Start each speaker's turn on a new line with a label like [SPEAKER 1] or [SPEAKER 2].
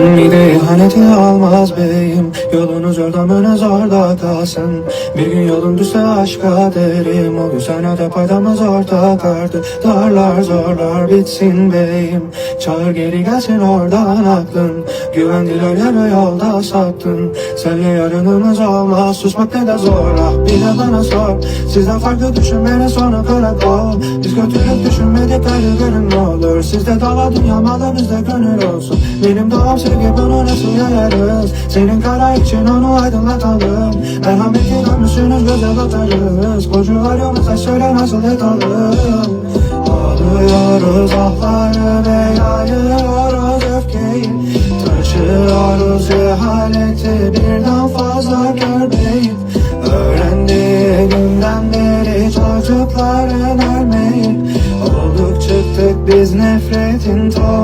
[SPEAKER 1] Bir de ihaneti olmaz beyim, yolunuz yordamınız orada kalsın. Bir gün yolun düşse aşka derim, o gün sana da paydamız ortak ardı. Darlar zorlar bitsin beyim, çağır geri gelsin oradan aklın. Güvendiler yarı yolda sattın, senle yarınımız olmaz. Susmak ne de zorla, bir de bana sor. Sizden farklı düşünmene sonra karakol. Biz kötülük düşünmedik, hadi görün ne olur. Sizde dava dünya malı, bizde gönül olsun. Benim doğam sevgi, bunu nasıl yayarız? Senin kara için onu aydınlatalım. Merhametli dönmüşsünüz, göze batarız. Kocular yolumuza söyle nasıl etalım. Ağlıyoruz ahları ve yayıyoruz öfkeyi. Taşıyoruz cehaleti, birden fazla görmeyi. Öğrendiği günden beri çocukların ölmeyi. Olduk çıktık biz nefretin tohumları.